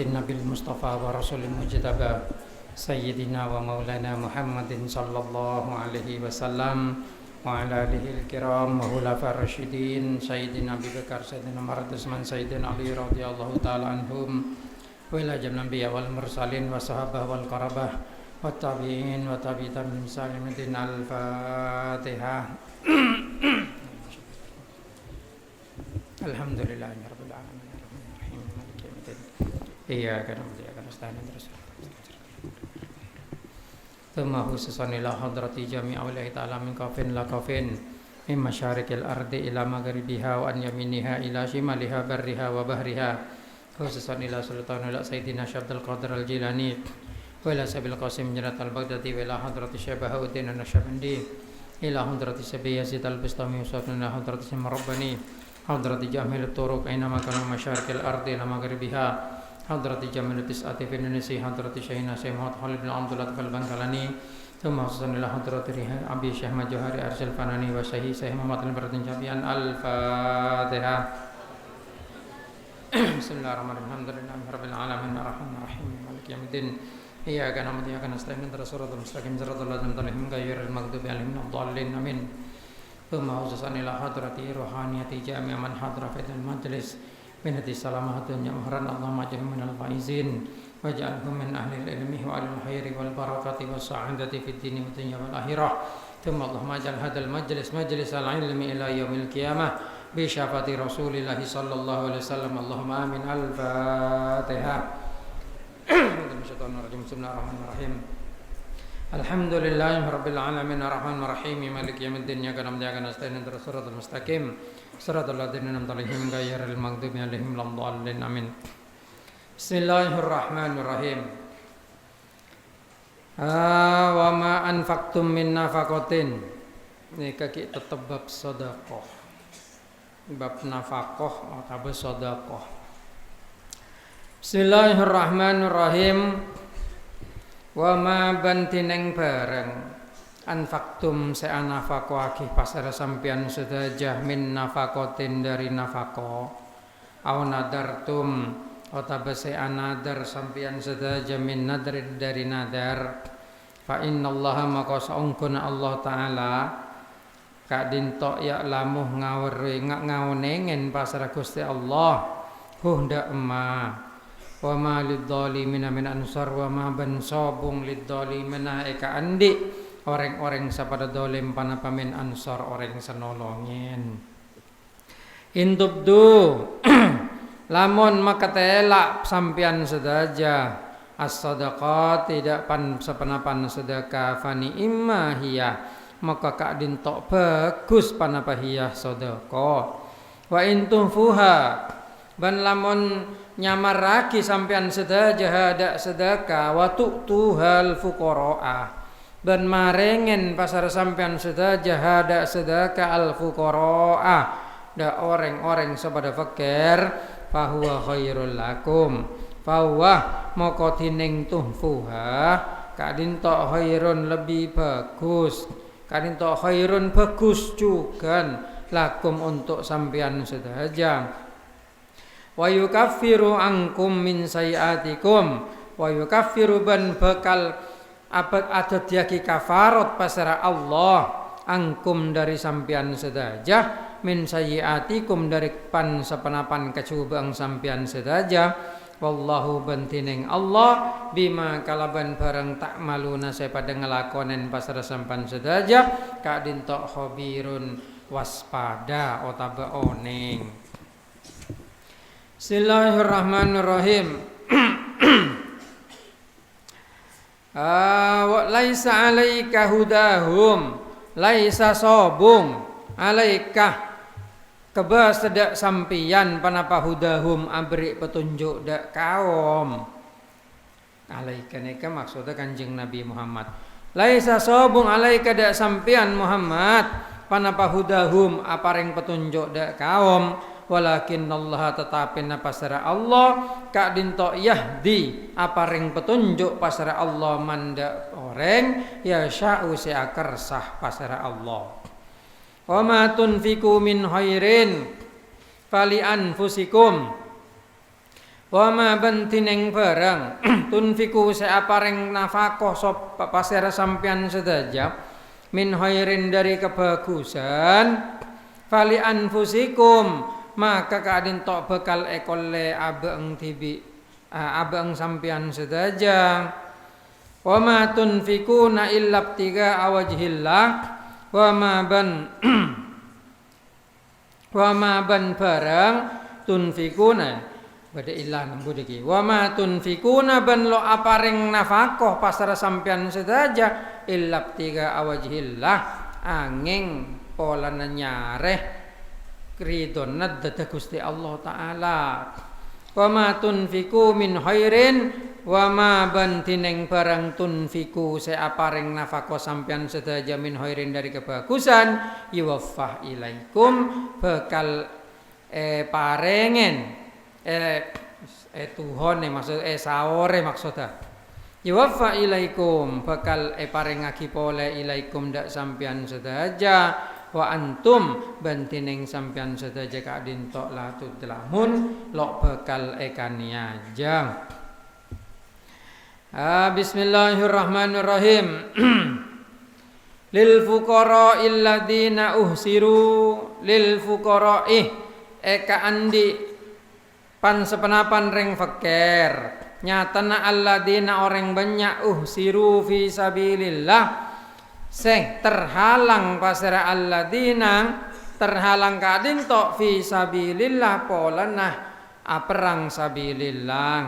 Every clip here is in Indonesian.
النبي المصطفى ورسول المجتبى سيدنا ومولانا محمد صلى الله عليه وسلم وعلى آله الكرام وخلفاء الراشدين سيدنا أبي بكر سيدنا عمر عثمان سيدنا علي رضي الله تعالى عنهم وإلى جميع الأنبياء والمرسلين والصحابة والقرابة والتابعين وتابعين بإحسان الفاتحة. Alhamdulillahirabbil alamin arrahmanirrahim maliki yaumiddin iyyaka na'budu wa iyyaka nasta'in ihdinas siratal mustaqim. Thumma khususan ila hadrati jami' awliya ta'ala min kafin la kafin min masyariqil ardi ila maghribiha wa an yaminiha ila shimaliha barriha wa bahriha khususan ila sultanul sayyidina Syabdul Qadir al-Jilani wa ila sabil qasim jarat al-Baghdadi wa ila hadrati Syabahuddin an-Nasyabandi ila hadrati Sabi Yazid al-Bistami wa ila hadrati Rabbani hadrati jamil turuq aina makana masyariqil ardi ila maghribiha hadrati jamil tis'ati fi Indonesia hadrati Syaihina Syekh Muhammad Khalid bin Abdullah al-Bangkalani thumma khususan ila hadrati Abi Syekh Majuhari Arsyil Fanani wa Syekh Muhammad al-Baratin Jabian al-Fatihah. Bismillahirrahmanirrahim. Alhamdulillahirabbil alamin arrahmanirrahim maliki yaumiddin iyyaka na'budu wa iyyaka nasta'in ihdinas siratal mustaqim siratal ladzina an'amta 'alaihim ghairil maghdubi 'alaihim waladdallin amin. Thumma khususan ila hadrati ruhaniyati jami' man hadra fi majlis min hadi salamah dunya mahran Allahumma ij'alhum minal faizin waj'alhum min ahli ilmi wa alil khairi wal barakati was sa'adati fid dini wad dunya wal akhirah. Thumma Allahumma ij'al hadzal majlis al ilmi ila yaumil qiyamah bi syafaati Rasulillah sallallahu alaihi wasallam. Allahumma amin. Al-Fatihah. Bismillahirrahmanirrahim. Alhamdulillahirabbil alamin arrahmanirrahim maliki yaumiddin iyyaka na'budu wa iyyaka nasta'in ihdinas siratal mustaqim siratal ladzina an'amta 'alaihim ghairil maghdubi 'alaihim waladdallin amin. Bismillahirrahmanirrahim. Wa ma anfaqtum min nafaqatin. Ini kaki tetap bab sedekah. Bab nafaqah atau sedekah. Bismillahirrahmanirrahim. Wa ma bantineng bareng anfaktum se'anafako akih pasara sampian sedajah min nafakotin dari nafako aw nadartum otaba se'anadar sampian sedajah min nadrin dari nadar fa innallaha maka saungkuna Allah ta'ala kadintok ya lamuh ngawenengen pasara Gusti Allah ndak emah wa ma lidzalimina min ansar wa ma ban sabung lidzalimina eka andi orang-orang sapada dolim panapa min ansar orang senolongin intubdu lamun maka telak sampian sedaja as-sadaqat tidak pan sepenapan sedekah fani imma hiya maka kadin tok bagus panapa hiya sedekah wa intufuha ban lamun nyamar lagi sampean sedekah hada sedekah wa tu'tuhal fuqara'a dan marengen pasar sampean sedekah hada sedekah al fuqara'a da orang-orang sapada fakir fahuwa khairul lakum fahuwa moko tining tuhfuha kadin tok khairun lebih bagus kadin tok khairun bagus juga lakum untuk sampean sedekah wa yukaffiru ankum min sayiatikum wa yukaffiru ban bakal abad adat yaki kafarat pasara Allah angkum dari sampian sedajah min sayiatikum dari pan sepenapan kecubang sampian sedajah wallahu bantineng Allah bima kalaban barang tak maluna sepada ngelakonen pasara sampan sedajah kadin tok khabirun waspada otaba oneng. Bismillahirrahmanirrahim. Wa laisa 'alaika hudahum laisa sobung 'alaika keba sedak sampian panapa hudahum abri petunjuk dak kaum. 'Alaika nika maksudnya Kanjeng Nabi Muhammad. Laisa sobung 'alaika dak sampian Muhammad panapa hudahum apareng petunjuk dak kaum. Walakin Allah tetapi pasara Allah kadin tok yahdi aparing petunjuk pasara Allah manda orang ya sya'u seakersah pasara Allah. Wa ma tunfiqu min khairin fali anfusikum Wa ma bantineng barang tunfiku seapareng nafkah sop pasera sampean sedaja min khairin dari kebagusan fali anfusikum maka kadin tok bekal ekole abeng tibi abeng sampean sedaja wa ma tunfikuna illa ibtiga awajhillah wa ma ban barang tunfikuna bade ilan budiki wa ma tunfikuna ban lo aparing nafkah pasara sampean sedaja illa ibtiga awajhillah angin polana nyareh ridonna dada Gusti Allah taala wa ma tunfiku min khairin wa ma bantineng barang tunfiku seaparing nafkah sampean sedaja min khairin dari kebagusan yuwaffah ilaikum bekal parengen tuhone maksud saore maksudnya yuwaffa ilaikum bakal parengake pole ilaikum dak sampean sedaja wa antum bantineng sampean sedaja kadin tok la tudlamun lok bakal kaniaja. Bismillahirrahmanirrahim. Lil fuqara illadzina uhsiru lil fuqara'i eka andi pan sepenapan reng fakir nyatana alladzina orang banyak uhsiru fi sabilillah sing terhalang pasera alladzina terhalang kadin tok fi sabilillah polanah perang sabilillah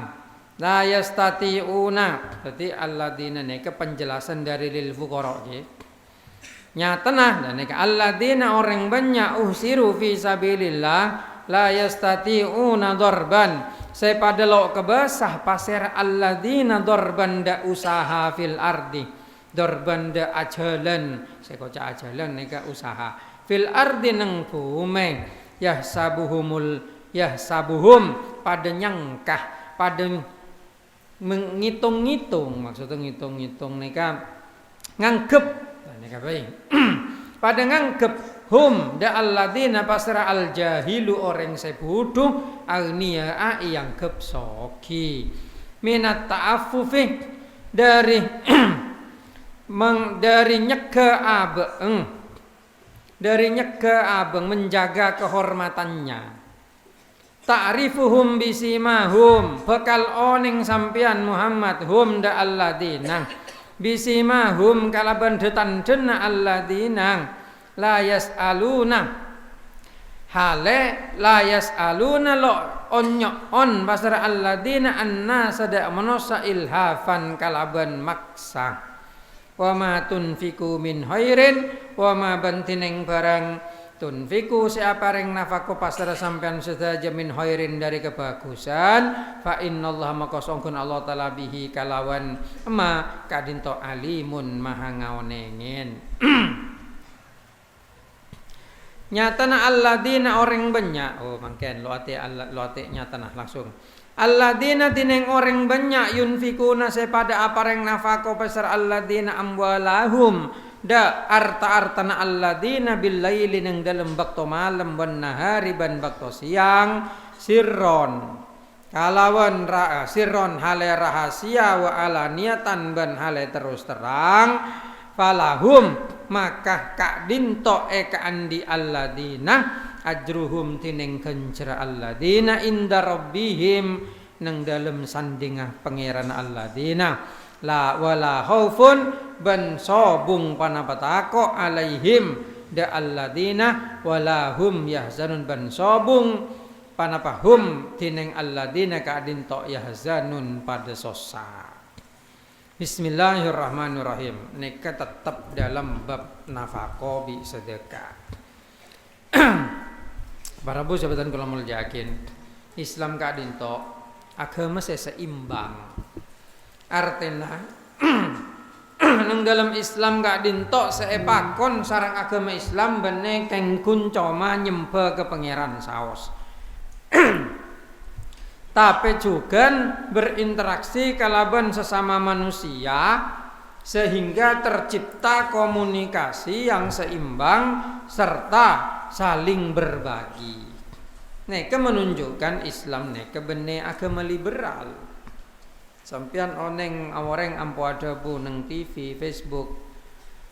la yastati'una dadi alladzina niki penjelasan dari lil fuqara nyatana dan niki alladzina orang banyak uhsiru fi sabilillah la yastati'una darban sepada lo kebasah pasir alladzina darban da usaha fil ardi darban da ajalan sekoca ajalan neka usaha fil ardi nang bumi yahsabuhum pada nyangkah pada menghitung-hitung maksudnya ngitung-ngitung neka nganggep neka baik pada nganggep hum da alladzina pasra al jahilu orang sebuduh agniya yang gepsoki minat ta'affufi dari dari nyega abeng menjaga kehormatannya ta'rifuhum bisimahum bekal oning sampian Muhammad hum da alladzina bisimahum kalaban detan-dena alladzina la yas'aluna hale la yas'aluna lo onyo on basara alladzina anna sada manosa ilhafan kalaban maksa wa ma tunfiku min khairin wa ma bantineng barang tunfiku seapareng nafkah pasara sampean sedaja min khairin dari kebagusan fa innallaha maka sangkun Allah taala bihi kalawan ma kadinto alimun maha ngaonengen nyatana alladzina orang banyak mangken lo ate nyatana langsung alladzina dineng orang banyak yunfikuna sepada apareng nafkah pasar alladzina amwalahum da arta-artana alladzina billaili nang dalem bakto malam wan nahari ban bakto siang sirron kalawan sirron hale rahasia wa alaniatan ban hale terus terang falahum maka kak dinto eka andi alladzina ajruhum tineng kencara alladzina inda rabbihim nang dalem sandingah pangeran alladzina la wala khaufun ban sobung panapatako alaihim da alladzina wala hum yahzanun ban sobung panapahum tineng alladzina kak dinto yahzanun pada sosa. Bismillahirrahmanirrahim. Neka tetap dalam bab nafkah bi sedekah. Para bu sahabatan kula mulyakin, Islam kadinto agama seimbang. Artinya nang dalam Islam kadinto seepakon sareng agama Islam bene keng kuncoma nyembah ke pangeran saos. Tapi juga berinteraksi kalaban sesama manusia sehingga tercipta komunikasi yang seimbang serta saling berbagi. Neka menunjukkan Islam neka bene agama liberal. Sampean oneng aworeng ampo ada bu neng TV, Facebook.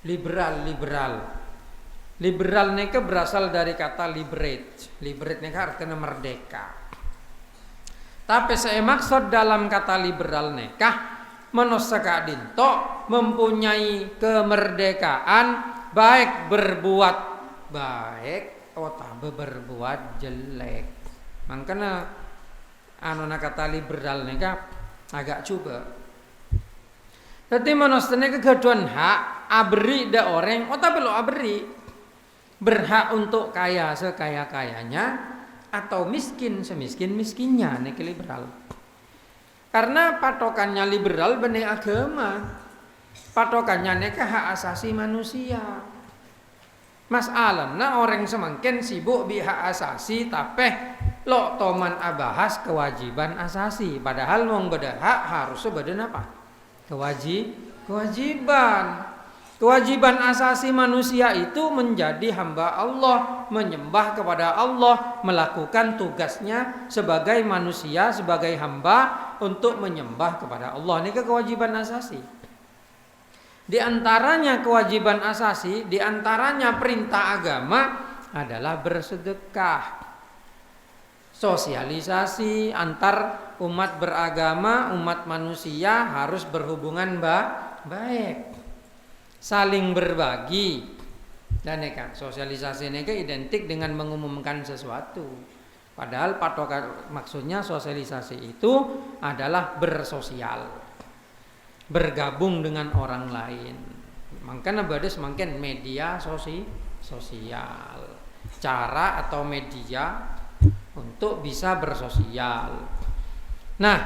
Liberal. Liberal neka berasal dari kata liberate. Liberate neka artinya merdeka. Tapi saya maksud dalam kata liberal neka menosaka dinto mempunyai kemerdekaan baik berbuat baik atau berbuat jelek. Makanya anona kata liberal neka agak coba. Jadi manusia kegaduhan hak abri da orang, tapi lo abri berhak untuk kaya sekaya-kayanya atau miskin semiskin-miskinnya nek liberal. Karena patokannya liberal benih agama. Patokannya nek hak asasi manusia. Masalahnya orang semakin sibuk bi hak asasi tapi lo toman abahas kewajiban asasi. Padahal wong beda hak harus beda apa? Kewajiban asasi manusia itu menjadi hamba Allah, menyembah kepada Allah, melakukan tugasnya sebagai manusia, sebagai hamba untuk menyembah kepada Allah. Ini kewajiban asasi. Di antaranya kewajiban asasi, di antaranya perintah agama adalah bersedekah. Sosialisasi antar umat beragama, umat manusia harus berhubungan baik. Saling berbagi. Dan neka sosialisasi neka identik dengan mengumumkan sesuatu. Padahal patokan maksudnya sosialisasi itu adalah bersosial. Bergabung dengan orang lain. Makanya pada semakin media sosial. Cara atau media untuk bisa bersosial. Nah,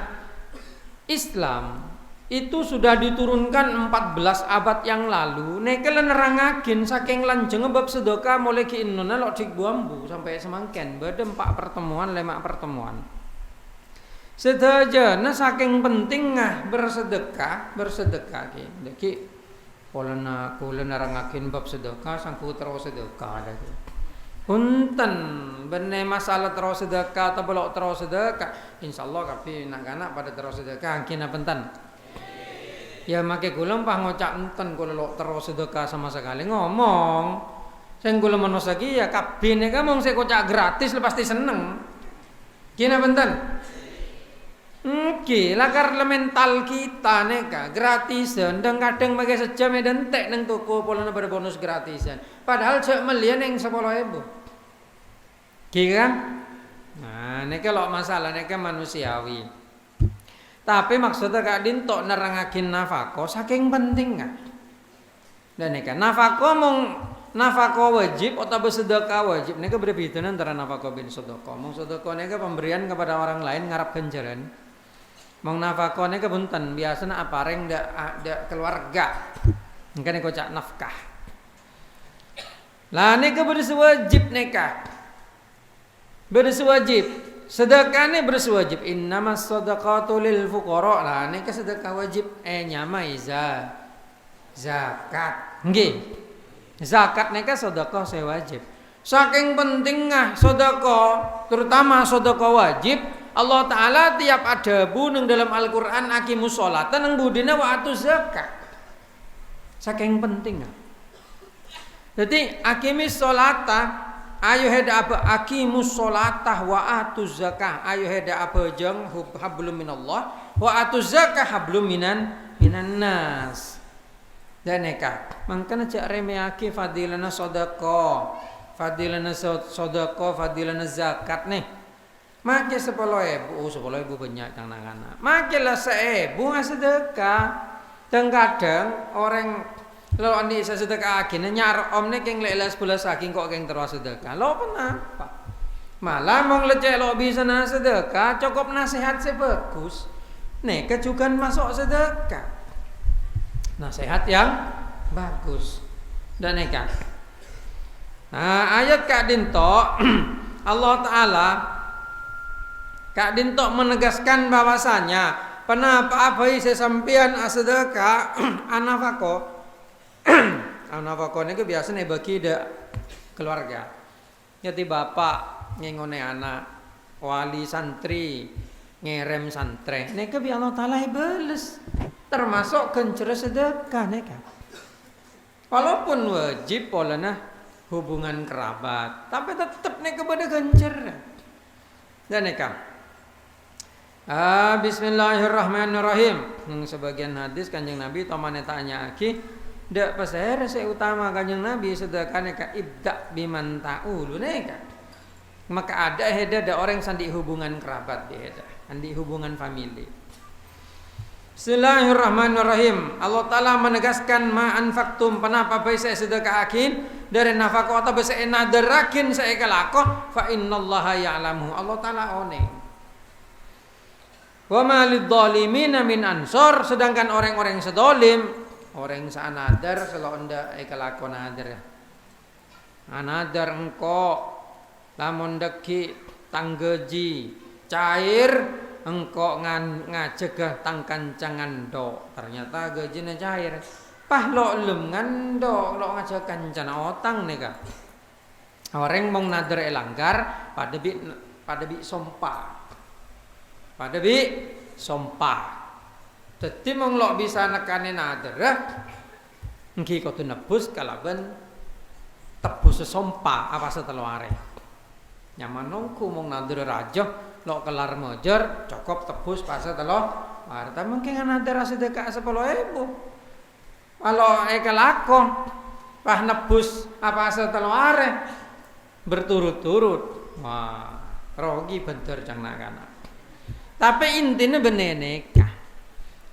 Islam itu sudah diturunkan 14 abad yang lalu. Neke nerangakin saking lanjeng bab sedekah mulai ke Indonesia lok dik bambu sampai semangken bade 4 pertemuan 5 pertemuan. Sedajana saking pentingnya bersedekah ki kula nerangakin bab sedekah sangku terus sedekah dah. Punten bener masalah terus sedekah atau belok terus sedekah insyaallah kapi nak-anak pada terus sedekah kina pentan. Ya make kula pah ngocak enten kula lok terus sedekah sama sekali ngomong. Sing kula menos lagi ya kabine ka mong kocak gratis pasti seneng. Kina pentan. Oke, lakar mental kita neka gratisan dan kadang pakai sejam dan tek neng toko polana pada bonus gratisan. Padahal cek melian yang 10.000. Kan? Nah, neka lo masalah neka manusiawi. Tapi maksudnya kak dinto nerangakin nafako saking penting kan. Dan neka nafako mong nafako wajib atau bersedekah wajib. Neka berbeda antara nafako bin sedekah. Mong sedekah neka pemberian kepada orang lain ngarap ganjaran. Mong nafako neka bunten biasanya apareng da keluarga. Neka kocak nafkah. Lah neka bersewajib neka. Bersewajib. Sedekah ni bersewajib. Innamas sadaqatu lil fuqara. Lah neka sedekah wajib nyamai zakat. Nggih. Zakat neka sedekah saya wajib. Saking pentingnya sedekah, terutama sedekah wajib, Allah Ta'ala tiap ada buneng dalam Al-Quran akimus sholatan yang budina wa atu zakat. Saking pentingnya. Jadi akimis sholata ayo heda apa akimus sholatah wa atu zakah. Ayo heda apa jeng hablum minallah wa atu zakah hablum minan nas. Dan neka makanya cak remeaki fadilana sedekah, fadilana sedekah, fadilana zakat nih. Makai 10.000 banyak anak-anak. Makailah 1.000 nggak sedekah. Dan kadang orang lo andi sedekah akhirnya nyar om nih keng lelah 11 saking kok keng terus sedekah. Lo kenapa? Malah mau lecek lo bisa na sedekah cukup nasihat sebagus. Nih kejukan masuk sedekah. Nasihat yang bagus. Dan neka. Nah ayat Kak Dinto Allah Ta'ala Kak Dinto menegaskan bahwasanya kenapa apa sesampian sedekah anafako anafako ini biasanya bagi keluarga. Jadi bapak ngengone anak wali santri ngerem santri neka bi Allah taala bales termasuk kencer sedekah neka walaupun wajib polana hubungan kerabat tapi tetap neka pada kencer dan neka Bismillahirrahmanirrahim. Sebagian hadis Kanjeng Nabi tomane tanya aki, dak pasahera utama Kanjeng Nabi sedekah neka ibda biman ta'ulu neka. Maka ada orang sandi hubungan kerabat beda, sandi hubungan famili. Bismillahirrahmanirrahim. Allah Taala menegaskan ma anfaqtum panapa bae saya sedekahakin dari nafkah atau bae saya naderakin saya kelako fa innallaha ya'lamu. Allah Taala one. Wa ma lidzalimina min ansor sedangkan orang-orang sedolim orang sanadar kalau anda kelakon nadar ya. Anadar engko lamun deki tanggeji cair engko ngajegah tang kancangan do ternyata gajine cair pah lo lem ngando lo ngajeg kancana otang neka orang mong nadar elanggar pada bi sompa pada bi sompa dadi mong lo bisa nekane nadar engki kau tu nebus kalaban tebus sompa apa seteluare nyaman nongku mong nadar raja lo kelar mojer cukup tebus pasal telo arta mungkin nadar sedekah 10.000 kalau kelakon pah nebus apa telo are berturut-turut wah rogi bentar jangan tapi intinya beneneka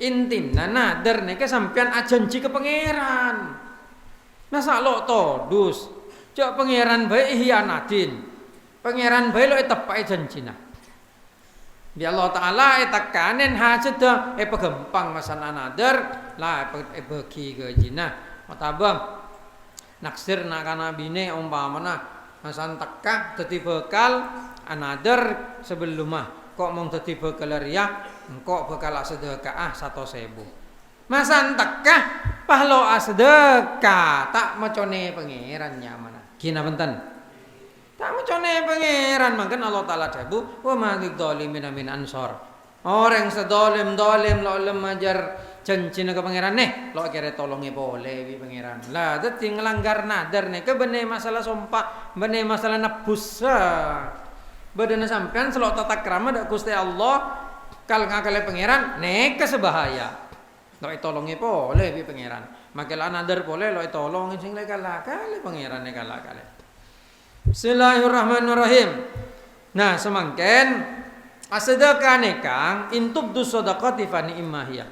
intinya nadar neka sampean ajanji ke pangeran masa lo todus cok pangeran bae hianatin pangeran bae lo tepai janjina bi Allah taala etakanen hajeda pegempang masan nadar lah bagi gajina otabam naksir nakana bine umpamana masan tekak dadi bekal anadar sebelumah kok mong dadi bekal riya engko bekal sedekah 100.000 masan tekah pahlo sedekah tak macone pangeran nyamana gina benten tak macone pangeran mangken Allah taala dabu wa ma lidzalimin min ansor orang sedolim lo lemajar janji ke pangeran nih lo kira tolongnya boleh bi pangeran lah dadi ngelanggar nadar nih ke bene masalah sumpah bene masalah nebus badana sampean selok tata krama dak Gusti Allah kal ngakale pangeran nek kesebahaya lo tolongnya boleh bi pangeran makela nadar boleh lo tolong sing kala-kale pangeran nek kala-kale Bismillahirrahmanirrahim. Nah semangken asedekah nekang intubdu shadaqati fa ni'mahiyah.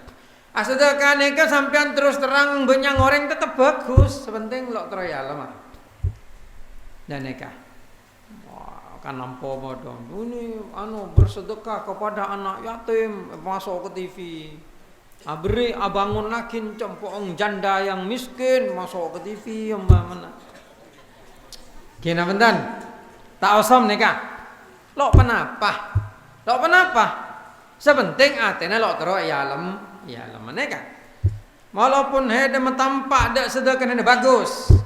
Asedekah nekang sampean terus terang benyang orang tetap bagus sepenting lo troyalem dan nekah kan nampo modong ini bersedekah kepada anak yatim masuk ke TV abri abangun lagi cempong janda yang miskin masuk ke TV umpamana gina bentan tak osam neka lo penapa sepenting atene lo tero ya lem neka walaupun hede metampak dak sedekah hede bagus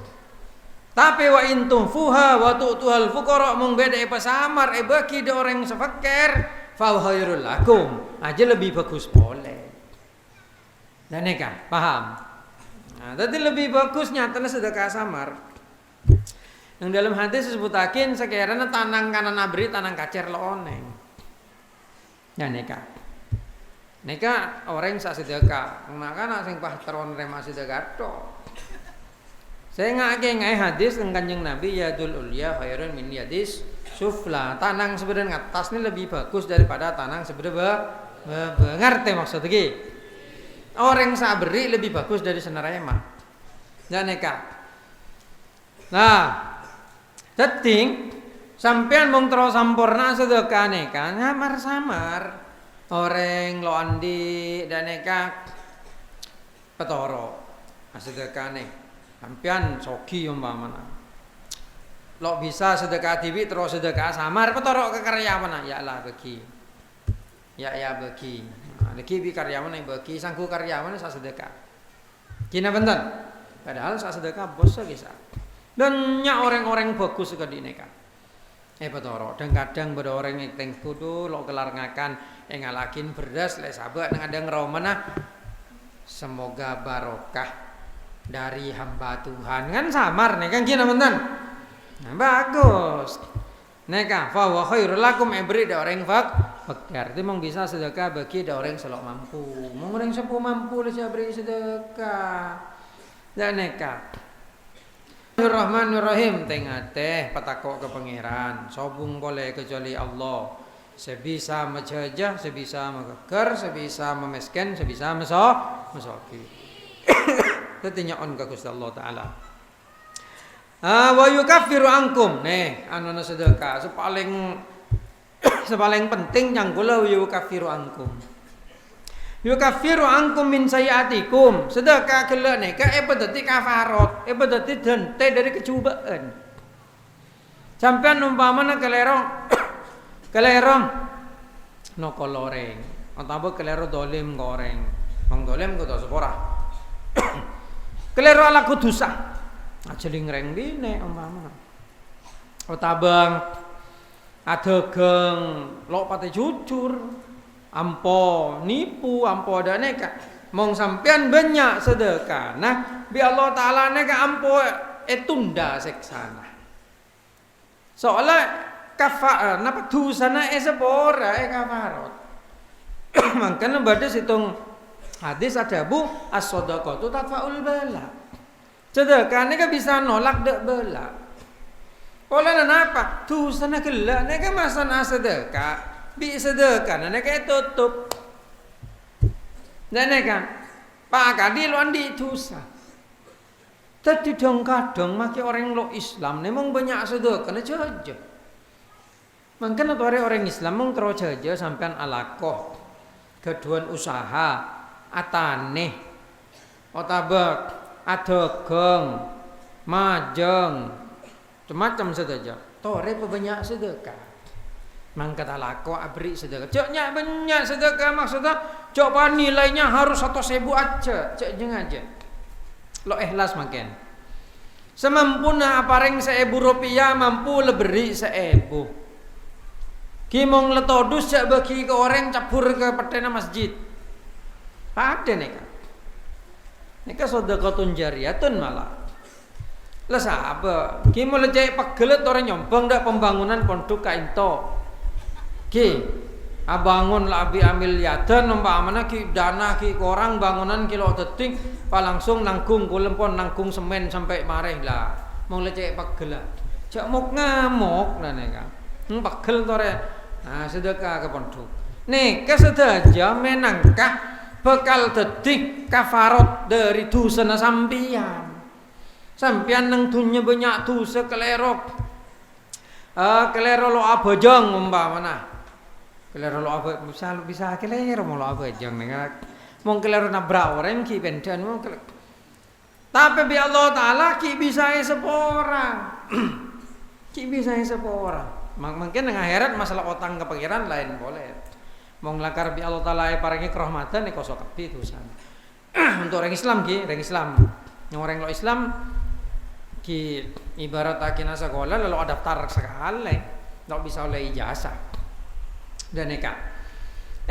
tapi wa intum fuha wa tu'tuhal fuqara mung beda pasamar bagi de orang sefakir fa khairul lakum aja lebih bagus boleh dan neka paham nah tadi lebih bagus nyatanya sedekah samar yang dalam hadis disebutakin sekiranya tanang kanan abri tanang kacer lo oneng dan neka orang sak sedekah maka sing pahtron rema sedekah to saya ngai hadis dengan Kanjeng Nabi yadul ulya khairun min yadis sufla tanang sebenarnya atas ini lebih bagus daripada tanang sebenarnya ngerti maksudnya ki orang saberi lebih bagus dari senarema dan neka nah deting sampean mung terus sampurna sedekah neka samar orang lo andi dan neka petoro sedekah nek sampean sogi umpamana lo bisa sedekah TV terus sedekah samar petoro ke karyawan ya lah bagi ya bagi lagi bi karyawan yang bagi sangku karyawan sa sedekah kina benten padahal sa sedekah bos bisa dan nya orang-orang bagus ke dineka Petoro dan kadang beda orang yang teng kudu lo kelar ngakan ngalakin berdas le sahabat ada ngeromana semoga barokah dari hamba Tuhan kan samar nih kan gini teman. Nah, bagus. Neka fa wa khairul lakum beri da orang fakir. Itu mong bisa sedekah bagi da orang selok mampu. Mong orang sepuh mampu le beri sedekah. Dan neka Bismillahirrahmanirrahim tengate patakok ke pangeran sobung boleh kecuali Allah sebisa menjajah sebisa mengeker sebisa memesken sebisa mesoki tetinya on ke Gusti Allah taala wa yukaffiru ankum nih anu sedekah sepaling penting yang kula yukaffiru ankum yukaffiru ankum min sayiatikum sedekah kele nika dadi kafarat dadi dente dari kecubaan sampean umpamana kelerong noko loreng atau kelero dolim goreng mang dolim kudu sepora kelero ala kudusa ajeling reng dine umpamana otabang adegeng lo pate jujur ampo nipu ampo ada neka mong sampean banyak sedekah nah bi Allah taala neka ampo tunda seksana soalnya kafar napa dosana sepora kafarot makanya pada situng hadis ada bu as-shadaqatu tadfa'ul bala sedekah neka bisa nolak dek bala oleh napa dosana gela neka masana sedekah bi sedekah nana kayak tutup nana kan pak kadil andi dosa tadi dong kadang maki orang lo Islam memang banyak sedekah na jaja makanya orang Islam mong terus jaja sampean alakoh keduan usaha atane otabek adegeng majeng macam saja tore banyak sedekah mangkat alako abri sedekah. Coknya banyak sedekah maksudnya coba nilainya harus 1.000 aja. Cok jeng aja. Lo ikhlas makin. Semampuna apareng 1.000 rupiah mampu leberi 1.000. Kimong letodus cak bagi ke orang capur ke petena masjid. Ada nika. Nika sedekatun jariyatun malah. Lah sahabat, kimong lecek pagelet orang nyombang dak pembangunan pondok kainto. Ki abangun lah abi ambil yadan umpamana ki dana ki korang bangunan kilo detik pa langsung nanggung kulempon nanggung semen sampai mareh lah mau lecek pagel cak mok ngamuk lah neka pagel tore nah sedekah ke pondok nih kesedaja menangkah bekal detik kafarot dari dosa sampian nang dunya banyak dosa kelerok kelero lo abojong umpamana kelero lo apa bisa kelero mau lo apa jang nengak mau kelero nabrak orang ki pendan mau tapi bi Allah taala ki bisa sepora ki bisa sepora mungkin nang akhirat masalah utang ke pangeran lain boleh mau ngelakar bi Allah taala paringi kerahmatan nek kosok kabeh dosa untuk orang Islam ki orang Islam yang orang lo Islam ki ibarat akina sekolah lalu daftar sekali ndak bisa oleh ijazah dan neka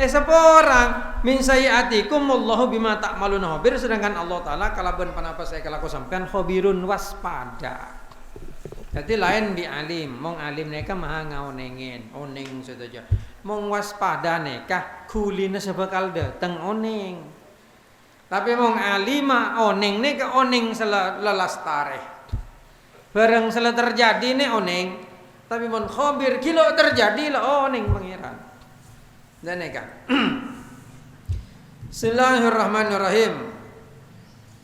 seporang min sayiatikum wallahu bima ta'maluna khabir sedangkan Allah taala kalaban panapa saya kelaku sampean khabirun waspada jadi lain bi alim mong alim neka maha ngaonengin oneng saja mong waspada neka kulina sebakal dateng oneng tapi mong alima oneng neka oneng lelastareh bareng sela terjadi nih oneng tapi mon khabir kilo terjadi lah oneng pangeran dan neka Bismillahirrahmanirrahim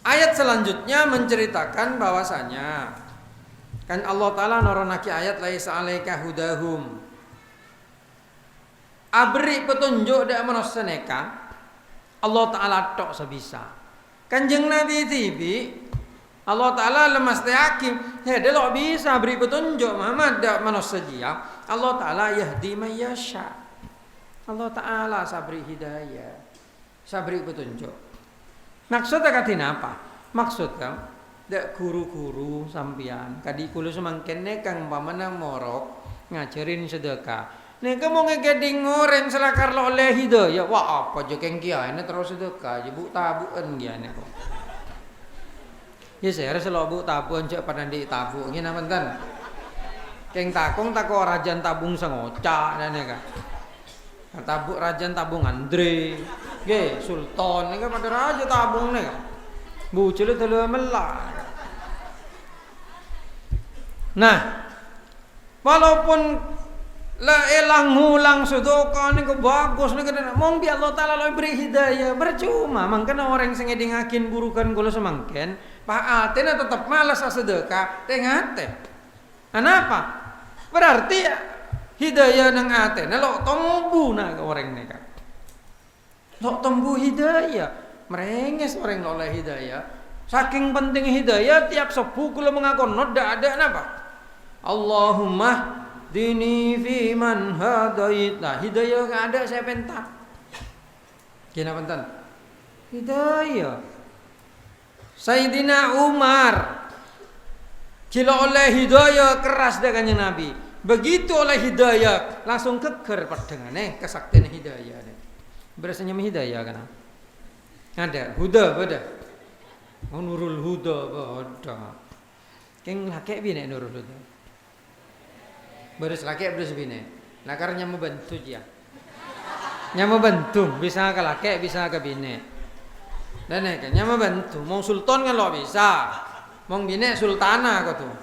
ayat selanjutnya menceritakan bahwasanya kan Allah taala noronaki ayat laisa alaika hudahum abri petunjuk dak manusia neka Allah taala tok sebisa kanjeng Nabi tibi Allah taala lemas yakin he delok bisa beri petunjuk Muhammad dak manusia dia Allah taala yahdi may yasha Allah taala sabri hidayah sabri petunjuk maksudnya katina apa maksudnya dak guru-guru sampean kadi kula semangkene kang pamana morok ngajarin sedekah. Nih kamu ngegeding orang selakar lo oleh hidayah. Wah apa aja keng kia ini terus sedekah. Ibu tabuan kia nih kok. Ya saya rasa lo bu tabuan cek pada di tabu. Ini nama kan. Keng takong tako rajan tabung sengoca dan ya kan. Tabuk rajan tabung Andre. Ge Sultan ini kan pada raja tabung nih kan. Bu celit telu melak. Nah, walaupun la elang hulang sedekah ni bagus ni kadang mong bi Allah taala lo beri hidayah percuma mangkana orang sing ngedingakin burukan kula semangken paatena tetap malas sedekah tengate. Kenapa? Berarti hidayah nang atena lo tombu na orang ni kan. Lo tombu hidayah, merenges orang lo oleh hidayah. Saking penting hidayah tiap sepuh kula mengakon ndak ada napa? Allahumma dini fi man hadait. Nah, hidayah enggak ada saya pentak. Kena pentan. Hidayah. Sayyidina Umar kila oleh hidayah keras dengan Nabi. Begitu oleh hidayah langsung keker padengane kesaktian hidayah. Berasanya hidayah kan? Ada huda beda. Oh, Nurul Huda beda. Keng laki bine Nurul Huda. Beres laki beres bine. Lakarnya membantu dia. Nya membantu bisa ke laki bisa ke bine. Dan nya membantu. Mong sultan kan lo bisa. Mong bine sultana kau tuh.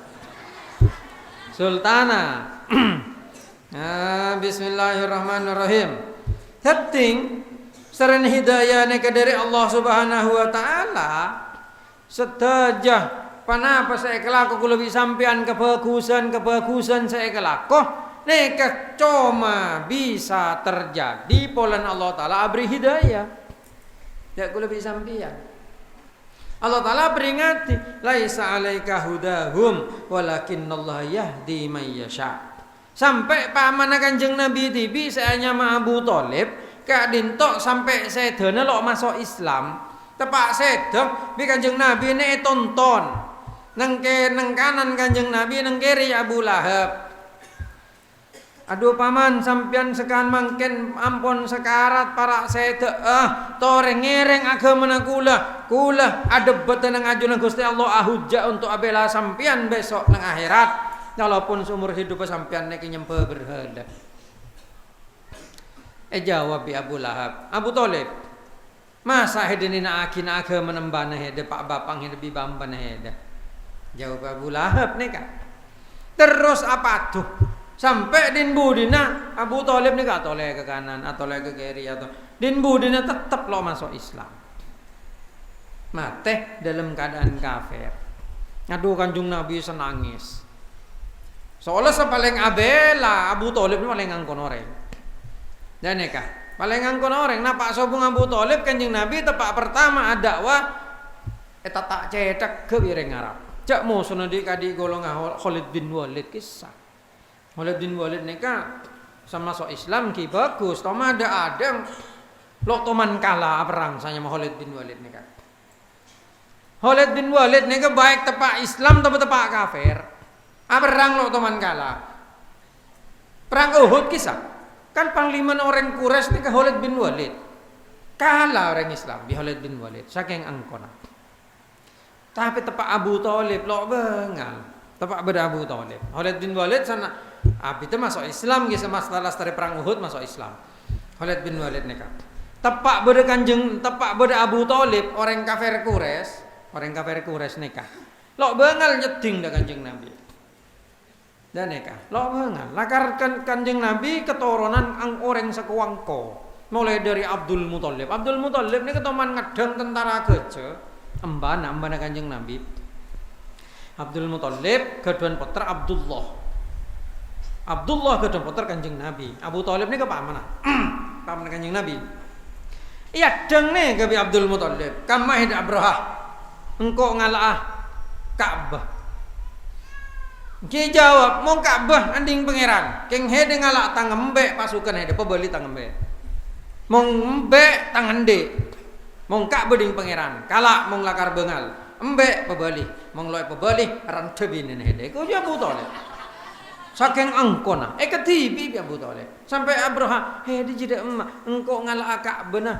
Sultana. Bismillahirrahmanirrahim. Penting seren hidayah neka dari Allah Subhanahu wa taala. Setajah panapa saya kelaku lebih sampean kebagusan saya kelaku neka cuma bisa terjadi polan Allah taala beri hidayah ya lebih sampean Allah taala peringati laisa alaika hudahum walakinnallaha yahdi may yasha sampai paman Kanjeng Nabi tibi saya nyama Abu Thalib kak dintok sampai sedana lo masuk Islam tepak sedek bi Kanjeng Nabi ne tonton nang kanan Kanjeng Nabi nang kiri Abu Lahab. Aduh paman sampean sekan mangken ampun sekarat para sedek toreng ngereng agama kula adebet nang ajunan Gusti Allah ahujja untuk abela sampean besok nang akhirat walaupun seumur hidup sampean nek nyembah berhala. Jawab bi Abu Lahab Abu Thalib masa hedeni na akina agama nembana hede pak bapang hede bi bambana hede. Jawab Abu Lahab nih kan. Terus apa tuh? Sampai din budina Abu Thalib nih gak toleh ke kanan atau toleh ke kiri atau din budina tetap lo masuk Islam. Mate dalam keadaan kafir. Aduh Kanjeng Nabi senangis. Soalnya sepaling abela Abu Thalib ini paling ngangkon orang. Dan nikah paling ngangkon orang. Napa sobung Abu Thalib Kanjeng Nabi tepak pertama dakwah eta tak cetak ke bireng Arab. Cak mau sonadi kadi golongan Khalid bin Walid kisah. Khalid bin Walid nikah sama masuk Islam ki bagus. Toma ada lo toman kalah perang saya sama Khalid bin Walid nikah. Khalid bin Walid nikah baik tepak Islam tapi tepak kafir. Perang lo toman kalah. Perang Uhud kisah. Kan panglima orang Quraisy nikah Khalid bin Walid. Kalah orang Islam di Khalid bin Walid saking angkona. Tapi tepak Abu Thalib lo bengal. Tepak beda Abu Thalib. Khalid bin Walid sana abi itu masuk Islam gitu masalah dari perang Uhud masuk Islam. Khalid bin Walid nikah. Tepak beda Kanjeng tepak beda Abu Thalib orang kafir Quraisy nikah. Lo bengal nyeding dah Kanjeng Nabi. Dan nikah. Lo bengal. Lakar Kanjeng Nabi keturunan orang sekuangko. Mulai dari Abdul Muthalib. Abdul Muthalib ini ketuman ngedang tentara gajah. Embana Kanjeng Nabi. Abdul Muthalib gaduhan putra Abdullah gaduhan putra Kanjeng Nabi. Abu Thalib ni ke paman paman Kanjeng Nabi. Iya deng nih ke Abdul Muthalib. Kamah hid Abrahah. Engkau ngalah Ka'bah. Ki jawab mau Ka'bah anding pangeran. Keng hede ngalah tangembe pasukan hede pebeli tangembe. Mong embe tangende. Mong Ka'bah ding pangeran. Kalak mong lakar bengal. Embe pebali, mong loe pebali rantebin hede. Ko Abu Thalib. saking angkona ketibi Abu Thalib sampai Abraha di jeda emak engkau ngalak Ka'bah nah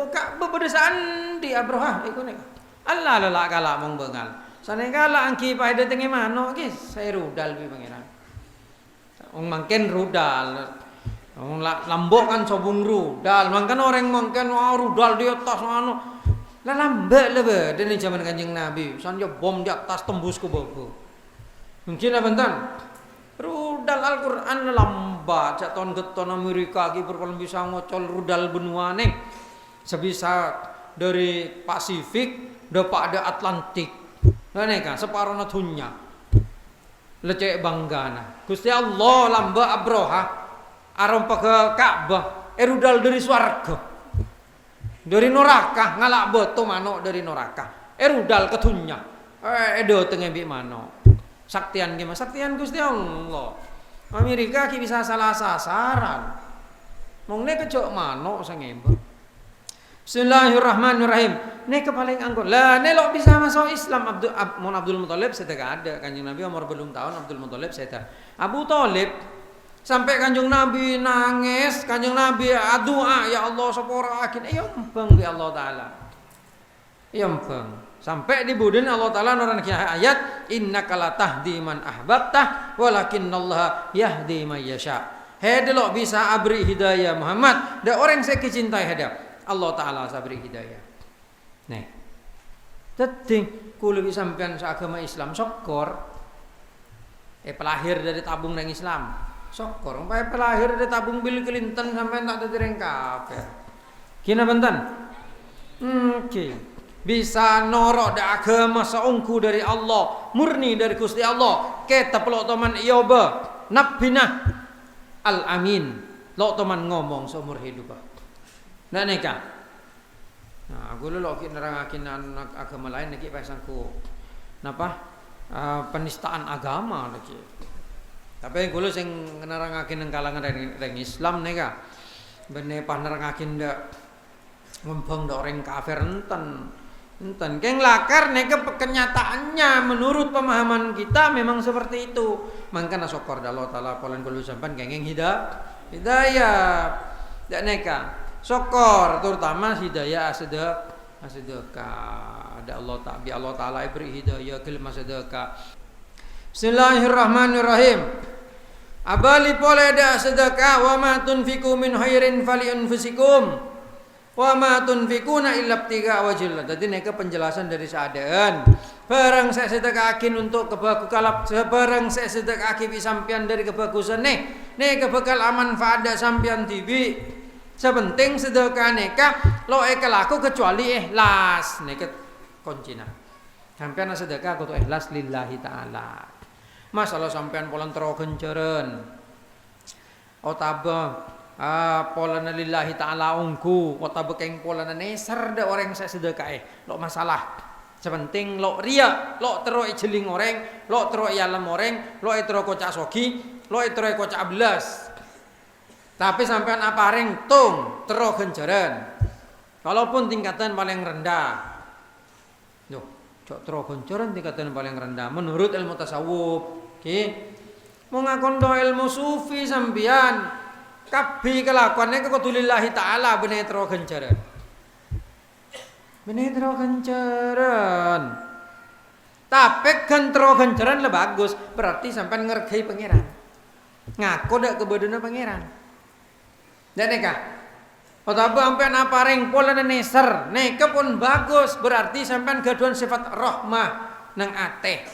Ka'bah berdasaan di Abraha iku nek Allah lelak kalak mong bengal sane kalak angki pada tenge mano guys saya rudal bi pangeran wong mangken rudal wong lambok kan sobun rudal mangken orang mangken rudal di atas mano lah lambe lebe dene zaman Kanjeng Nabi sanjo bom di atas tembus ke bawah mungkin bentan rudal Al-Quran lambat caton geton Amerika ki berpaling bisa ngocol rudal benua nih sebisa dari Pasifik depak ada Atlantik nah nih kan separuh dunia lecek banggana Gusti Allah lamba Abraha arom ke Ka'bah rudal dari swarga dari neraka ngalak beto mano dari neraka rudal ke dunia edo tengah bi mano saktian gimana? Saktian Gusti Allah. Amerika ki bisa salah sasaran. Mong nek kecok mano sangemba. Bismillahirrahmanirrahim. Nek paling angkot. Lah nek lo bisa masuk Islam Abdul Muthalib sedeka ada Kanjeng Nabi umur belum tahun Abdul Muthalib sedeka. Abu Thalib sampai Kanjeng Nabi nangis, Kanjeng Nabi doa ya Allah sepora akin. Empeng bi Allah taala. Empeng. Sampai di budin Allah Ta'ala nurani ayat innaka la tahdi man ahbabta walakinnallaha yahdi man yasha. Hede lo bisa abri hidayah Muhammad da orang saya kecintai hada Allah Ta'ala sabri hidayah. Nih. Teting kulo sampean seagama Islam sokor pelahir dari tabung nang Islam. Sokor umpama pelahir dari tabung Bill Clinton sampean tak tereng kafir. Kina bentan? Oke. Bisa norok da agama seungku dari Allah murni dari Gusti Allah kita pelok teman Iyoba nabina al-amin lo teman ngomong seumur hidup nah neka nah aku lo kita nerangakin anak agama lain lagi pasangku napa penistaan agama lagi tapi aku lo sing nerangakin kalangan dari Islam neka bener pas nerangakin da ngempeng da orang kafir enten keng lakar neke kenyataannya menurut pemahaman kita memang seperti itu mangkana syukur Allah taala polen kulo sampean kenging hidayah dak neka syukur terutama hidayah sedekah ada Allah taala beri hidayah kelima sedekah. Bismillahirrahmanirrahim. Abali pole da sedekah wa ma tunfiqu min khairin fali anfusikum wa ma tunfikuna illa ibtiga wajhillah. Dadi nek penjelasan dari seadaan barang saya sedekahin untuk kebagusan barang saya sedekahin sampean dari kebagusan nek kebekal manfaat sampean tibi sepenting sedekah neka lo laku kecuali ikhlas nek kuncina sampean sedekah kudu ikhlas lillahi taala masalah sampean polan tero genceren otaba polana lillahi ta'ala ungku kota bekeng polana neser da orang saya sedekah lo masalah sepenting lo ria lo tero jeling orang lo tero yalam orang lo tero kocak sogi lo tero kocak ablas tapi sampean apareng tung tero genjaran walaupun tingkatan paling rendah cok tero genjaran tingkatan paling rendah menurut ilmu tasawuf mau ngakondo ilmu sufi sampean kabeh kelakuannya kekotulillahi ta'ala benetro genjaran tapi gentro genjaran lebih bagus berarti sampai ngergai pangeran ngaku dak kebodona pangeran dan neka otaba sampai napareng pola neser neka pun bagus berarti sampai gaduan sifat rahmah nang ateh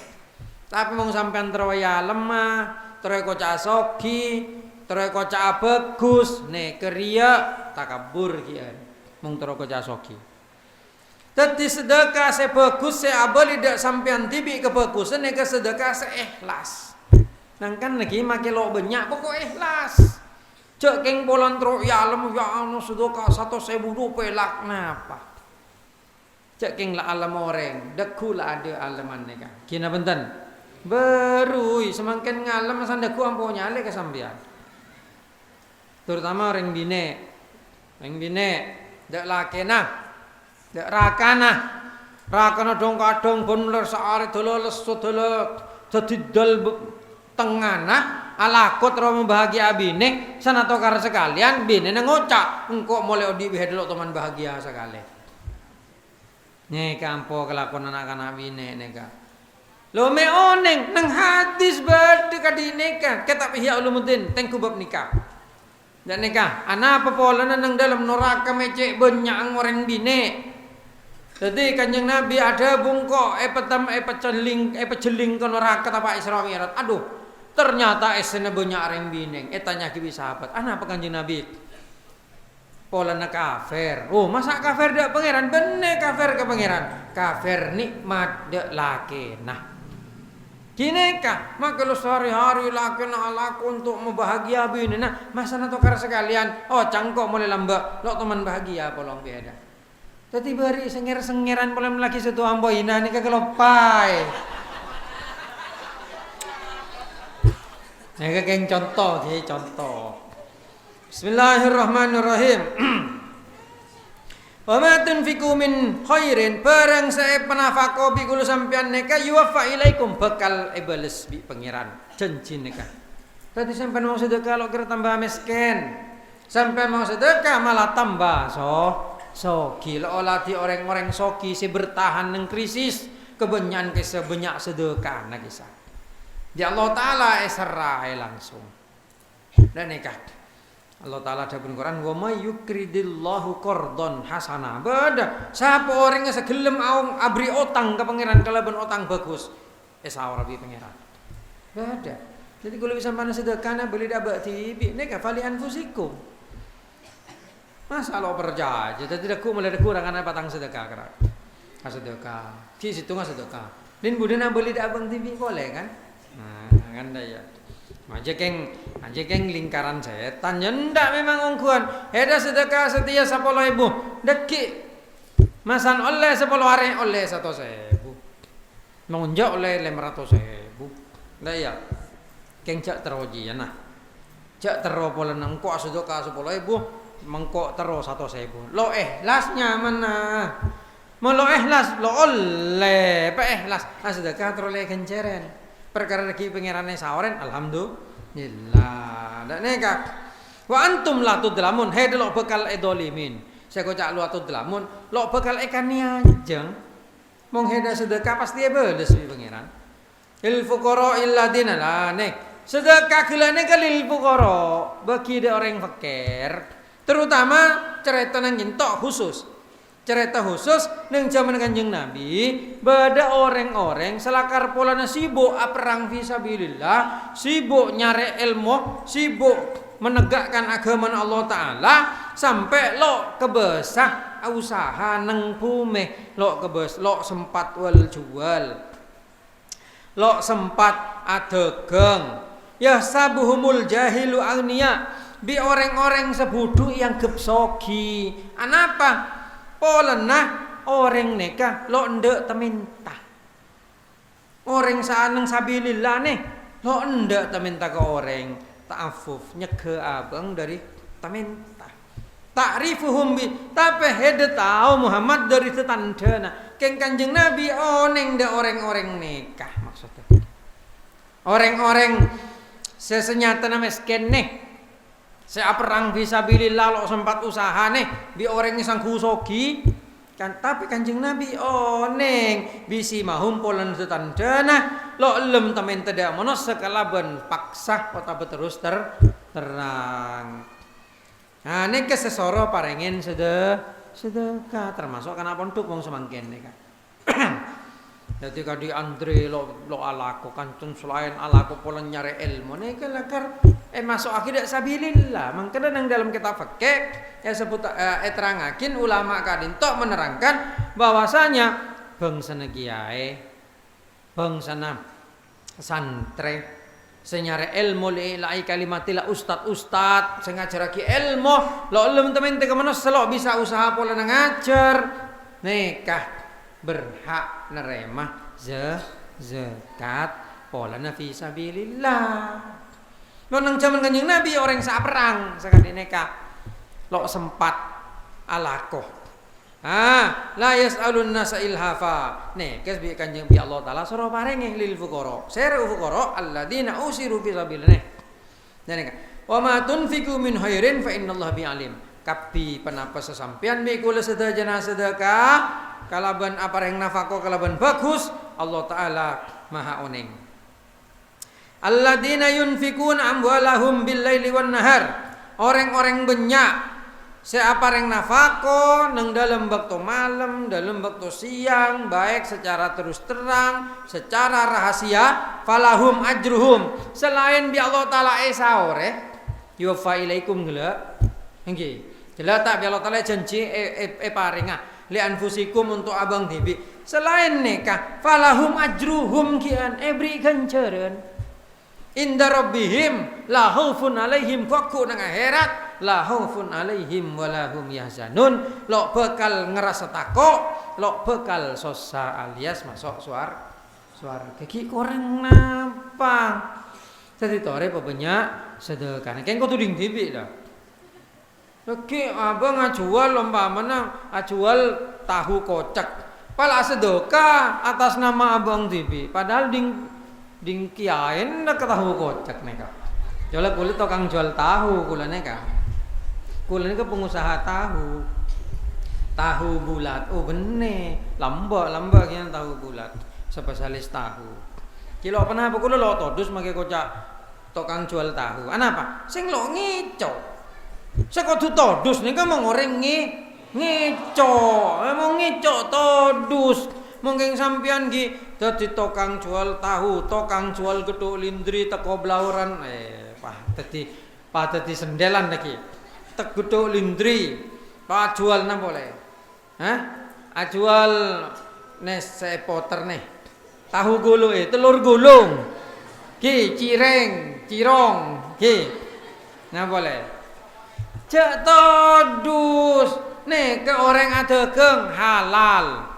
tapi mau sampai terwaya lemah terwaya kocak sogi terus kocak bagus nek keria takabur kian mung terus kocak sogi dadi sedekah se bagus se abali dak sampean tibi kebagusan nek sedekah se ikhlas nang kan lagi make lo banyak pokok ikhlas cek keng polan terus ya alam ya anu sedekah 100.000 pelak napa cek keng la alam orang deku la ada alaman nek kina benten berui semakin ngalem sandaku ampunya le ke sampean terutama orang bine dak lakena dak rakana dong kadong bon ler saare dolo lesu dolo dadi dal tengana alakot ro membahagia bine sanatokar sekalian bine ngocak engko mulai odi bedelok teman bahagia sekali. Nih kampo kelakuan anak-anak bine neka. Lo me oneng nang hadis bade kadi nikah ketak Ihya Ulumuddin tengku bab nikah. Dan nikah ana apa polana nang dalam neraka mecek banyak orang bine. Jadi Kanjeng Nabi ada bungkok pejeling ke neraka apa Isra Mi'raj. Aduh, ternyata esene banyak orang bine. Tanya ki sahabat, ana apa Kanjeng Nabi? Polana kafir. Oh, masa kafir dak pangeran? Bener kafir ke pangeran. Kafir nikmat dak lakenah. Gini kah, maka lu sehari-hari lakukan alaku untuk membahagia bini. Nah, masa natokar sekalian, oh cangkok mulai lambak, lo teman bahagia polong beda. Tadi beri senger-sengeran polem lagi satu amboina ini kegelopai. Ini keng contoh, contoh. Bismillahirrahmanirrahim. Wa ma tunfiqu min khairin barang saya penafaqo bi kulo sampean neka yuwaffa ilaikum bakal ibales bi pangeran janji neka. Tadi sampean mau sedekah lo kira tambah miskin. Sampean mau sedekah malah tambah soki lo olah di orang-orang soki si bertahan nang krisis kebenyan ke sebanyak sedekah na kisah. Di Allah taala esrai langsung. Dan neka Allah Ta'ala ada pun Quran wa may yukridillahu qardon hasanah. Beda siapa orang yang segelem aung abri otang ke pangeran kalaban otang bagus sawar bi pangeran. Beda. Jadi kalau bisa mana sedekah beli dabak tibi nek fali anfusikum. Masa lo percaya jadi tidak ku mulai kekurangan patang sedekah kira. Sedekah. Di situ nggak sedekah. Lin budena beli dabang tibi boleh kan? Nah, kan daya. Aja keng lingkaran setan nyendak memang ongkuan. Heda sedekah setia 10.000. Deki masan oleh 10 hari oleh 100.000. Mengunjak oleh 500.000. Ndak ya. Keng cak teroji ya nah. Cak tero pola nangko sedekah 10.000 mengko tero 100.000. Lo ikhlasnya mana? Mau lo ikhlas lo oleh pa ikhlas. Sedekah teroleh kenceren. Perkara lagi pengirannya sawaran alhamdulillah. Dan neka wa antum la tudlamun he lo bekal edolimin. Saya kocak lu tudlamun lo bekal ikan niajeng. Mong heda sedekah pasti bedes bi pengiran. Lil fuqara illadina lah nek sedekah gelane ke lil fuqara bagi orang fakir. Terutama cerita nang nyentok khusus. Cerita khusus neng zaman Kanjeng Nabi bada orang-orang selakar polana sibuk perang fisabilillah, sibuk nyari ilmu, sibuk menegakkan agama Allah Ta'ala sampai lo kebesah usaha neng bumi lo kebes lo sempat wal jual lo sempat adegeng ya sabuhumul jahilu agniya bi orang-orang sebudu yang gepsoki anapa polana orang neka lo ndek teminta. Orang saaneng sabilillah nih lo ndek teminta ke orang ta'afuf nyeke abang dari teminta. Ta'rifuhum bi tapi hede tahu Muhammad dari tetandana. Keng Kanjeng Nabi oneng de orang-orang nikah maksudnya. Orang-orang sesenyata miskin nih. Saya perang fisabilillah lo sempat usaha nih bi orang yang sang kusogi kan tapi Kanjeng Nabi oneng bisi mahum polan setandana lo lem temen tidak monos sekalaban paksa kota terus terang. Nah nek kesesoro parengen sedekah termasuk karena pondok wong semangkin nih kan. Jadi kadi Andre lo alaku kancun selain alaku pola nyari ilmu nih kelakar masuk akidah sabilillah. Mangkana nang dalam kitab fikih ya sebut terangakin ulama kadin tok menerangkan bahwasanya bangsa kiai bangsa santre senyare ilmu li'ilai kalimatila ustad sing ngajarake ilmu lo temen teka menos selo bisa usaha pola ngajar nikah berhak nerima zakat pola fi sabilillah. Nang zaman Kanjeng Nabi orang sak perang sekali nikah lo sempat alakoh. La yas'alun nasa ilhafa. Nih, kes bi Kanjeng bi Allah taala sura parenge lil fuqara. Sere fuqara alladzina usiru fi sabilillah. Dan wa ma tunfiqu min khairin fa innallaha bi alim. Kapi penapa sesampian mi kula sedaya sedekah kalaban apa yang nafako kalaban bagus Allah taala maha oning. Alladzina yunfikuna amwalahum bil-laili wan-nahar. Orang-orang banyak siapa yang nafako nang dalam waktu malam, dalam waktu siang, baik secara terus terang, secara rahasia, falahum ajruhum. Selain bi Allah taala esaore, yufa ilaikum gela. Nggih. Jelas tak bi Allah taala janji paringa li anfusikum untuk abang debi. Selain nikah, falahum ajruhum kian beri ganjaran. Inda rabbihim la khaufun alaihim faku nang akhirat la khaufun alaihim wala hum yahzanun. Lok bekal ngerasa takut, lok bekal sosa alias masuk suar kaki korang napa. Jadi tore banyak sedekah. Kan kau tuding tibi dah. Oke, abang ngajual lomba mana? Ajual tahu kocak. Pala sedekah atas nama abang tibi. Padahal ding kiain nak tahu kocak neka. Jual kulit tukang jual tahu kula neka. Kula neka pengusaha tahu bulat. Oh bener, lamba kian tahu bulat. Spesialis tahu. Kilo pernah apa kula lo todus make kocak tukang jual tahu. Anapa? Sing lo ngicok. Sekotu todus neka mengoreng ngicok. Emang ngicok todus. Mungkin sampean ki dadi tukang jual tahu, tukang jual gethuk lindri teko blauran dadi sendelan lagi. Tek gethuk lindri, pak jual napa boleh? Hah? Ajual nes sepoter nih. Tahu gulung telur gulung. Ki cirong, ki. Nah boleh. Cek todus nih ke orang adegeng halal.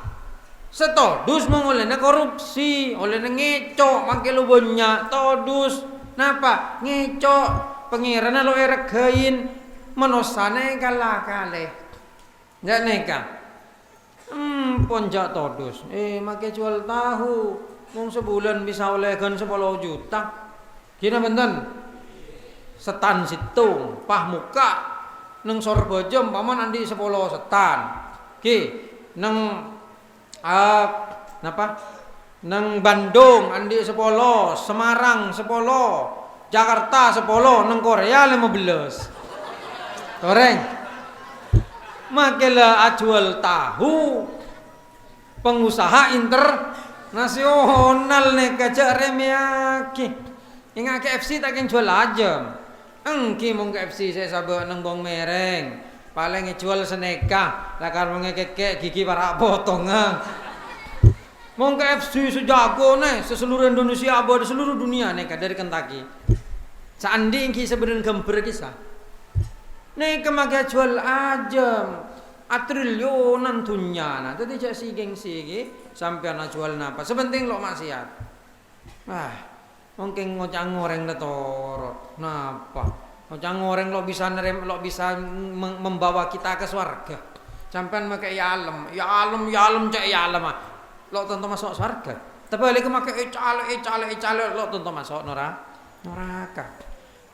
Setodus mengolehnya korupsi, olehnya ngecok, makai lu banyak todus. Napa? Ngecok, pengirana lo eregain, menosane kalah kaleh. Nggak neka. Ponjak todus. Makai jual tahu, mong sebulan bisa olehkan 10 juta. Gina benten. Setan situ, pah muka, neng sorbojem, paman andi 10 setan. Ki, neng napa? Nang Bandung andi 10, Semarang 10, Jakarta 10, nang Korea 15. Goreng. Makela ajual tahu pengusaha internasional nek kajak remiaki. Ingat KFC tak yang jual aja. Engki mong KFC saya sabak nang bong mereng. Paling jual seneka, lakar mengekek gigi para potongan. Mong KFC sejago nih, seluruh Indonesia abah di seluruh dunia nih dari Kentucky. Seandainya kisah bener gambar kisah. Nih kemakai jual aja, atriliunan tunyana. Tadi cak si gengsi sampai anak jual napa. Sebenting lo maksiat. Mungkin ngocang goreng letorot. Napa? Ngocang goreng lo bisa membawa kita ke surga. Sampai makai ya alam cak ya alam lo tentu masuk surga. Tapi balik makai ecale lo tentu masuk neraka.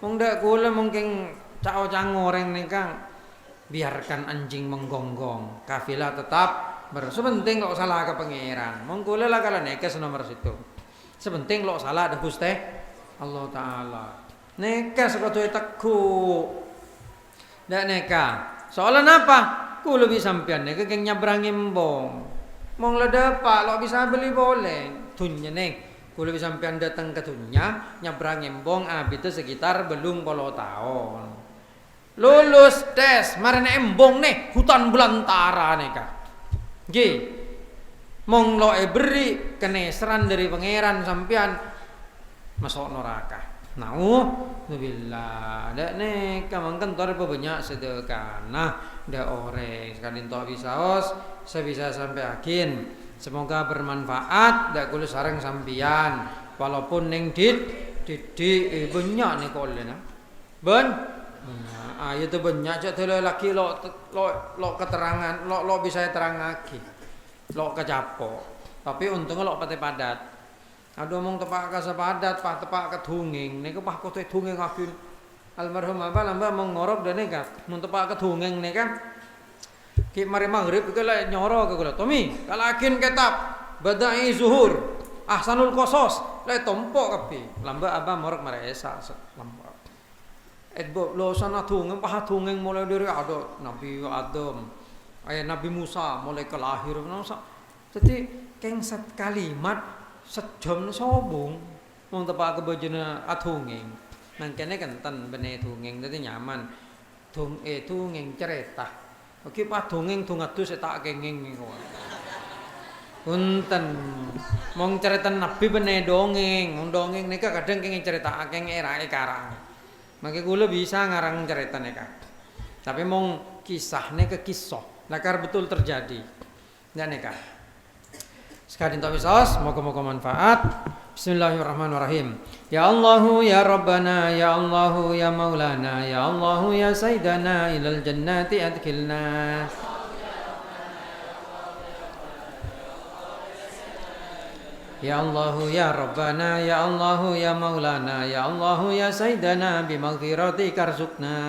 Mung dak kula mungkin cak ocang goreng nih Kang. Biarkan anjing menggonggong. Kafilah tetap sebenting lo salah ke pangeran. Mung kula lah kalau nekes nomor situ. Sebenting lo salah ada Gusti Allah taala. Neka sekotu teku. Ndak neka. Soalnya apa? Kulo bisa sampean neka geng nyabrang embong. Mong lada pak lo bisa beli boleh. Tunya neng. Kulo bisa sampean datang ke tunya nyabrang embong itu sekitar belum 10 tahun. Lulus tes marane embong nih hutan belantara neka. Nggih. Mong lo beri keneseran dari pangeran sampean masuk neraka. Nauzubillah. Dak nek kamangken tore banyak sedekah. Nah, dak orek sekali tok bisaos sebisa sampai akin. Semoga bermanfaat dak kula sareng sampean. Walaupun ning didik banyak nih kolena. Ayo tuh banyak cak tele laki lo keterangan lo bisa terangake. Lo kecapo. Tapi untungnya lo pate padat. Aduh omong tepak ka sepadat, tepak ke dunging. Niku pah kote dunging akhir almarhum Abah lamba mengorok dan nika mun tepak kedungeng nika ki mari maghrib iku lek nyoro ke kula Tomi kalakin kitab badai zuhur ahsanul qasas lek tompok kabeh lamba Abah morok mari esa lamba edbo lo sana dungeng pah dungeng mulai dari ada Nabi Adam Nabi Musa mulai kelahiran jadi kengsat kalimat sejam sobong wong tepak kebojone adungeng mangkene kenten bene dongeng dadi nyaman dongeng cerita oke pas dongeng dong adus tak kenging niku punten mong cerita nabi bene dongeng nika kadang kenging cerita akeng erake karang mangke kula bisa ngarang cerita nika tapi mong kisahne ke kisah lakar betul terjadi dan nika sekadin tawisos moga-moga manfaat. Bismillahirrahmanirrahim. Ya Allahu ya Rabbana ya Allahu ya Maulana ya Allahu ya Sayyidana ilal jannati adkhilna. Ya Allahu ya Rabbana ya Allahu ya Maulana ya Allahu ya Sayyidana bimaghfiratika arzuqna.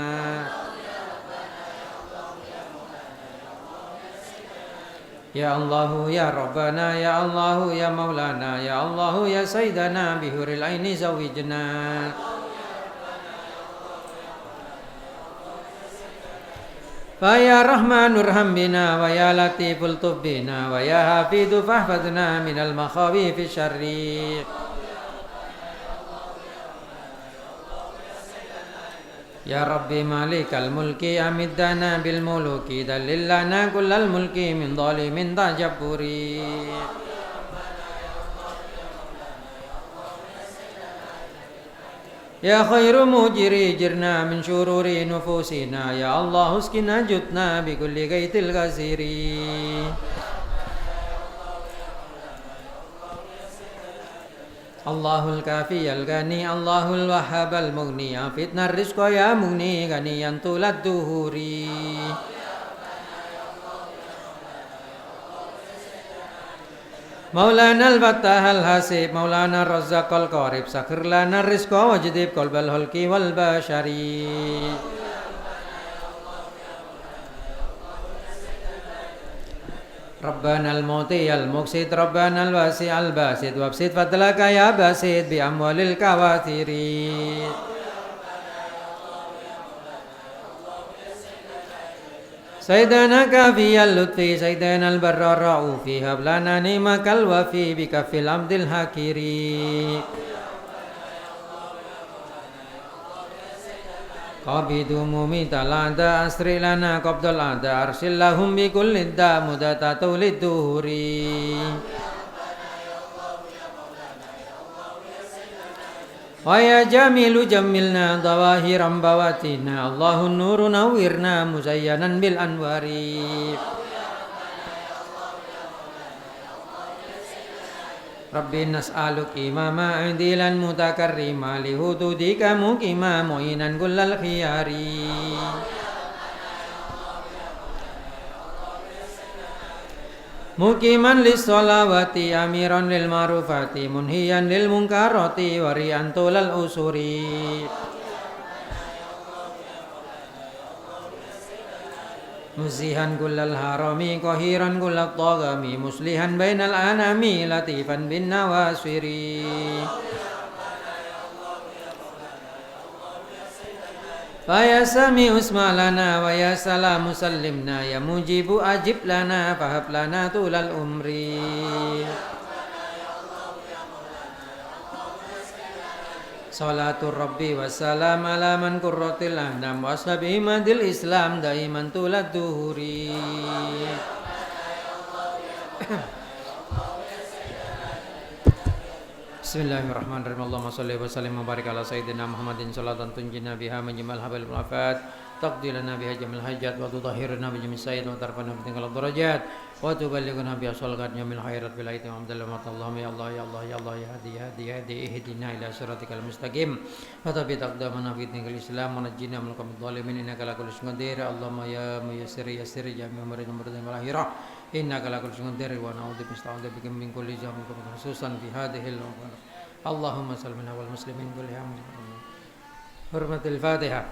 Ya Allahu ya Rabbana ya Allahu ya Maulana ya Allahu ya Sayyidana bihuril aini zawijna. Fa ya Rahmanur Hambina wa ya Latiful Tubbina wa ya Hafidu fahfadna minal makhawifi syarri. Ya Rabbi malikal mulki amiddana bil muluki dalillana kullal mulki min zalimin tajabburi. Ya khairu mujiri jirna min syururi nufusina ya Allah uskina jutna bi kulli gaitil ghaziri. Allahul kafi al gani Allahul wahhab al mughni afitna rizqa ya mughni ganiyan tulad duhuri. Maulana al-Fattah al-Hasib Maulana Razzaq al-Qarib sakhir lana rizqa wajdib qalbal hulki wal bashari. Rabbana al-Muti al-Muqsid Rabbana al-Wasi al-Basid wabsid fadlaka ya basid bi amwalil kawathiri. Sayyidana kafiyal lutfi Sayyidana al-barra ra'ufi hablana ni'makal wafi bi kafil amdil hakiri. Qabidu mumital ada asri lana qabdal ada arsil lahum bi kulli da mudata tulid duhuri. Wa ya jamilu jamilna dawahiram bawatina Allahun nuru nawirna muzayyanan bil anwari. Rabbi nas'aluk imama adilan mutakarrima lihududika mukima mu'inan kullal khiyari. Mukiman lis salawati amiran lil marufati munhiyan lil munkarati warian tulal usuri. Musihan kullal harami qahiran kullal tagami muslihan bainal anami latifan bin nawasiri. Fa ya sami usmalana wa ya salamu sallimna ya mujibu ajib lana fahab lana tulal umri. Salatul Rabbi wassalam ala man qurratil anam washabi madil Islam daiman tulad duhuri. Bismillahirrahmanirrahim. Allahumma shalli wa sallim wa barik ala sayyidina Muhammadin salatan tunjina biha min jamal habil afat taqdi lana biha jamil hajat wa tudahhirna bi jamil sayyid wa tarfana bi tinggal darajat wa tuballighuna bi aswalqat jamil khairat bil aiti wa hamdalillah Allahumma ya Allah ya Allah ya Allah ya hadi ya hadi ya hadi ihdina ila siratikal mustaqim wa tabi taqdamana fi tinggal Islam wa najjina min qamid zalimin innaka la kullu syai'in qadir Allahumma ya muyassir yassir jami' umuri umuri wal akhirah innaka la kullu syai'in qadir wa na'udzu bika min kulli jamin khususan fi hadhihi al Allahumma sallimna wal muslimin kulli amin. Hurmatil Fatihah.